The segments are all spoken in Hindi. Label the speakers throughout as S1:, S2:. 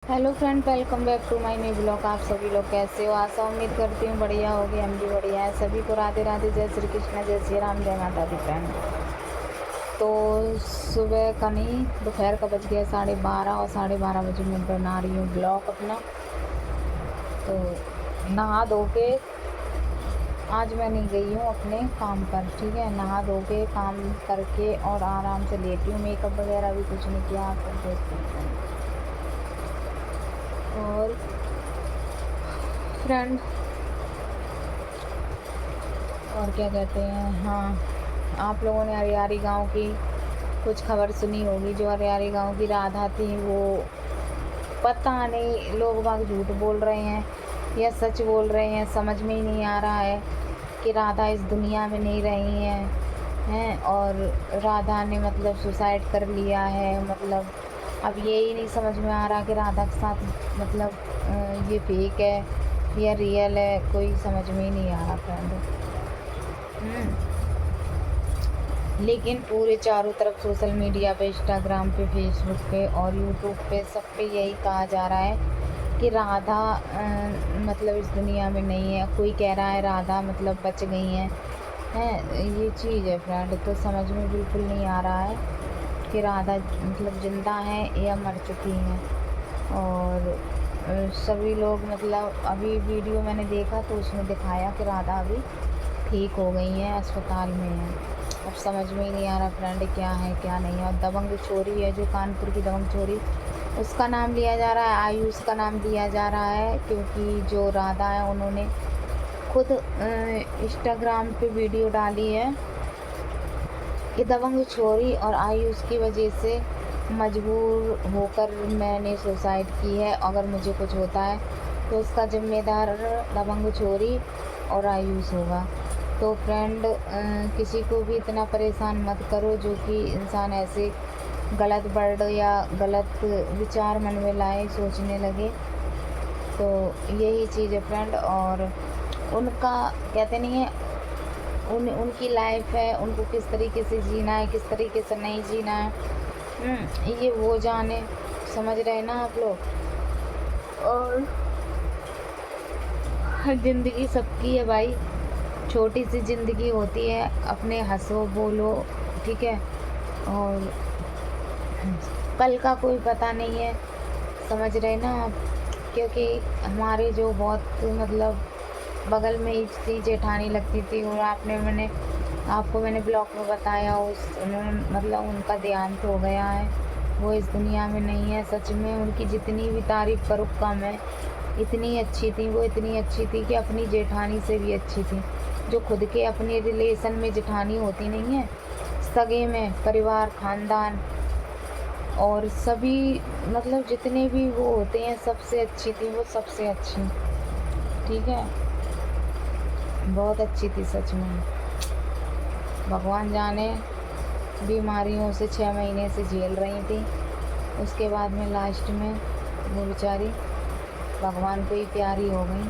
S1: Hello friend, welcome back to my new blog. आप सभी लोग कैसे हो? आशा उम्मीद करती हूँ बढ़िया होगी। हम भी बढ़िया है। सभी को राधे राधे, जय श्री कृष्ण, जय श्री राम, जय माता दी। फ्रेंड तो सुबह का नहीं, दोपहर का बज गया 12:30 और 12:30 बजे मैं बना रही हूँ ब्लॉग अपना। तो नहा धो के आज मैं नहीं गई हूँ अपने काम पर, ठीक है। नहा धो के काम करके और आराम से लेटी हूँ। मेकअप वगैरह भी कुछ नहीं किया, आप लोग देख सकते हैं। और फ्रेंड और क्या कहते हैं, हाँ, आप लोगों ने अरियारी गांव की कुछ खबर सुनी होगी। जो अरियारी गांव की राधा थी, वो पता नहीं लोग बाग झूठ बोल रहे हैं या सच बोल रहे हैं, समझ में ही नहीं आ रहा है कि राधा इस दुनिया में नहीं रही हैं। और राधा ने मतलब सुसाइड कर लिया है। मतलब अब यही नहीं समझ में आ रहा कि राधा के साथ मतलब ये फेक है या रियल है, कोई समझ में ही नहीं आ रहा फ्रेंड। लेकिन पूरे चारों तरफ सोशल मीडिया पे, इंस्टाग्राम पे, फेसबुक पे और यूट्यूब पे, सब पे यही कहा जा रहा है कि राधा मतलब इस दुनिया में नहीं है। कोई कह रहा है राधा मतलब बच गई हैं। ये चीज़ है फ्रेंड। तो समझ में बिल्कुल नहीं आ रहा है कि राधा मतलब ज़िंदा है या मर चुकी हैं। और सभी लोग मतलब अभी वीडियो मैंने देखा तो उसमें दिखाया कि राधा अभी ठीक हो गई हैं, अस्पताल में हैं। अब समझ में ही नहीं आ रहा फ्रेंड क्या है क्या नहीं है। और दबंग छोरी है, जो कानपुर की दबंग छोरी, उसका नाम लिया जा रहा है, आयुष का नाम दिया जा रहा है। क्योंकि जो राधा है उन्होंने खुद इंस्टाग्राम पे वीडियो डाली है कि दबंग छोरी और आयुष की वजह से मजबूर होकर मैंने सुसाइड की है। अगर मुझे कुछ होता है तो उसका जिम्मेदार दबंग छोरी और आयुष होगा। तो फ्रेंड किसी को भी इतना परेशान मत करो जो कि इंसान ऐसे गलत वर्ड या गलत विचार मन में लाए, सोचने लगे। तो यही चीज़ है फ्रेंड। और उनका कहते नहीं है, उनकी लाइफ है, उनको किस तरीके से जीना है, किस तरीके से नहीं जीना है, ये वो जाने। समझ रहे ना आप लोग। और ज़िंदगी सबकी है भाई, छोटी सी ज़िंदगी होती है। अपने हंसो बोलो, ठीक है। और कल का कोई पता नहीं है, समझ रहे ना आप। क्योंकि हमारे जो बहुत मतलब बगल में ही थी, जेठानी लगती थी, और आपको मैंने ब्लॉग में बताया, उन्होंने मतलब उनका देहांत हो गया है। वो इस दुनिया में नहीं है। सच में उनकी जितनी भी तारीफ़ करो कम है। इतनी अच्छी थी वो, इतनी अच्छी थी कि अपनी जेठानी से भी अच्छी थी। जो खुद के अपने रिलेशन में जेठानी होती नहीं है, सगे में परिवार, खानदान और सभी मतलब जितने भी वो होते हैं, सबसे अच्छी थी वो, सबसे अच्छी, ठीक है। बहुत अच्छी थी सच में। भगवान जाने, बीमारियों से 6 महीने से झेल रही थी। उसके बाद में लास्ट में वो बेचारी भगवान को ही प्यारी हो गई।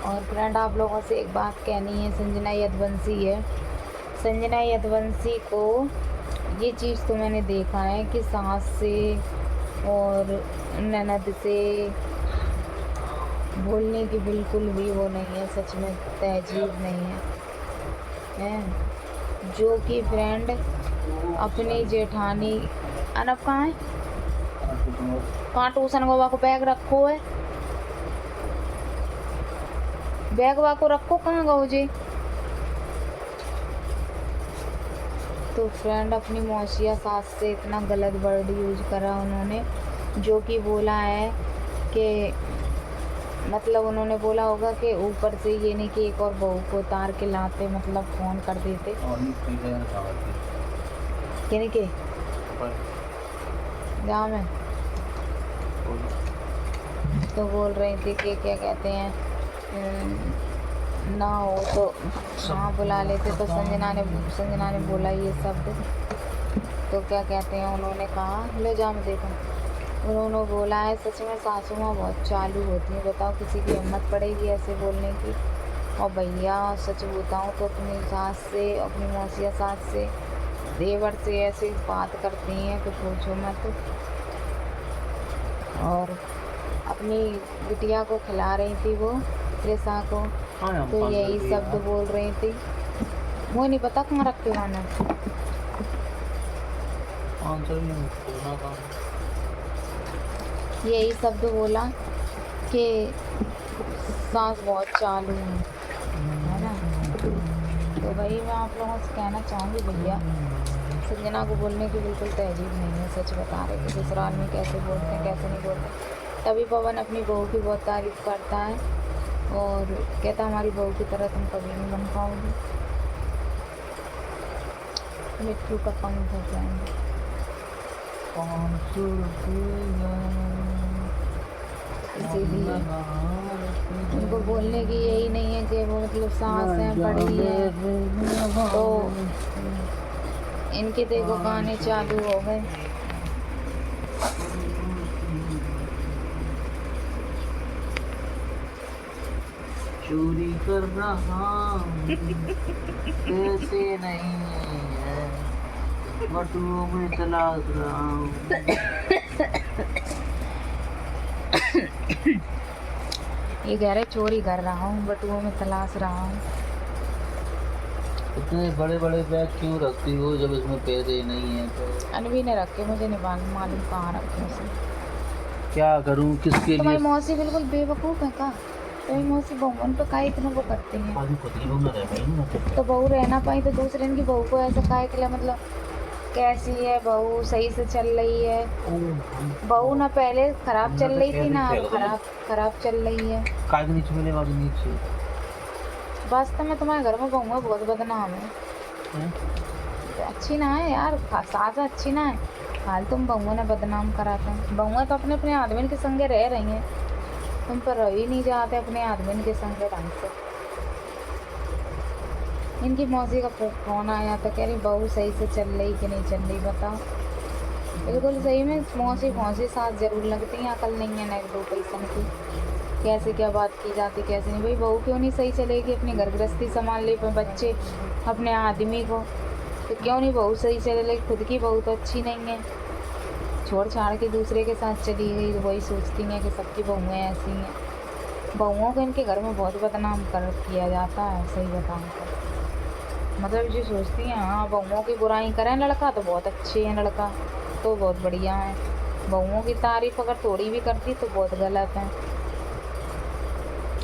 S1: और फ्रेंड आप लोगों से एक बात कहनी है, संजना यदुवंशी है, संजना यदुवंशी को ये चीज़ तो मैंने देखा है कि सास से और ननद से बोलने की बिल्कुल भी वो नहीं है। सच में तहजीब नहीं है। जो कि फ्रेंड अपनी जेठानी, अनब कहाँ है, कहाँ ट्यूशन गोवा को बैग रखो है, बैग वा को रखो, कहाँ गो जी। तो फ्रेंड अपनी मौसिया सास से इतना गलत वर्ड यूज करा उन्होंने, जो कि बोला है कि मतलब उन्होंने बोला होगा कि ऊपर से ये नहीं कि एक और बहू को उतार के लाते, मतलब फ़ोन कर देते कि नहीं के गाँव में। तो बोल रही थी कि क्या कहते हैं, ना हो तो हाँ बुला लेते। तो संजना ने बोला ये शब्द। तो क्या कहते हैं, उन्होंने कहा, ले जा मैं देखा, उन्होंने बोला है सच में सासू माँ बहुत चालू होती है। बताओ किसी की हिम्मत पड़ेगी ऐसे बोलने की। और भैया सच बताऊँ तो अपनी सास से, अपनी मौसिया सास से, देवर से ऐसी बात करती हैं कि पूछो मत। और अपनी बिटिया को खिला रही थी वो त्रिशा को, तो यही शब्द बोल रही थी। मुझे नहीं पता कहाँ रख के गाना। यही शब्द बोला कि सांस बहुत चालू है ना। तो वही मैं आप लोगों से कहना चाहूँगी भैया, संजना को बोलने की बिल्कुल तहजीब नहीं है। सच बता रहे कि ससुराल में कैसे बोलते हैं कैसे नहीं बोलते। तभी पवन अपनी बहू की बहुत तारीफ़ करता है और कहता हमारी बहू की तरह तुम कभी नहीं बन पाओगी। मिट्टू का पंख हो जाएंगे। इसीलिए उनको बोलने की यही नहीं है कि वो मतलब सास है बड़ी है, तो इनके देखो गाने चालू हो गए।
S2: चोरी कर रहा कैसे नहीं है, बटुओं में तलाश रहा हूँ।
S1: ये कह रहे चोरी कर रहा हूँ, बटुओं में तलाश रहा हूँ।
S2: इतने बड़े बड़े बैग क्यों रखती हो जब इसमें पैसे ही नहीं है? तो
S1: अनवी ने रखे, मुझे नहीं मालूम कहाँ रखे उसे।
S2: क्या करूँ किसके लिए?
S1: तुम्हारी मौसी बिल्कुल बेवकूफ़ है का? तुम्हारी मौसी बहुन पे काहे इतना वो करती हैं? तो बहू रह ना पाई तो दूसरे की बहू को ऐसा काहे के लिए, मतलब कैसी है बहू? सही से चल रही है बहू ना, पहले खराब चल रही थी ना, अब खराब चल रही है। वास्तव में तुम्हारे घर में बहू बहुत बदनाम है। अच्छी ना है यार, सास अच्छी ना है, हाल तुम बहुओं ने बदनाम कराते हैं। बहुएं तो अपने अपने आदमी के संगे रह रही हैं, तुम पर रह ही नहीं जाते अपने आदमी के संगे ढंग से। इनकी मौसी का फोन आया तो कह रही बहू सही से चल रही कि नहीं चल रही बताओ। बिल्कुल सही में मौसी सास जरूर लगती हैं, अकल नहीं है ना दो पैसन की, कैसे क्या बात की जाती कैसे नहीं। भाई बहू क्यों नहीं सही चलेगी? अपनी घर गृहस्थी संभाल ले, बच्चे, अपने आदमी को, तो क्यों नहीं बहू सही चले लेगी? खुद की बहू तो अच्छी नहीं है, छोड़ छाड़ के दूसरे के साथ चली गई, तो वही सोचती हैं कि सबकी बहुएं ऐसी हैं। बहुओं को इनके घर में बहुत बदनाम किया जाता है, सही बताऊँ तो। मतलब जो सोचती हैं हाँ बहुओं की बुराई करें लड़का तो बहुत अच्छे हैं, लड़का तो बहुत बढ़िया है, बहुओं की तारीफ अगर थोड़ी भी करती तो बहुत गलत है।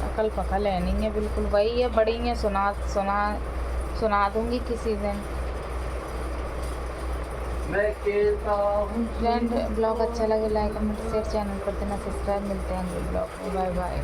S1: अकल पकल है नहीं है बिल्कुल। वही है बड़ी है, सुना दूंगी किसी दिन। फ्रेंड ब्लॉग अच्छा लगे लाइक कमेंट शेयर, चैनल पर देना सब्सक्राइब। मिलते हैं अगले ब्लॉग में, बाय बाय।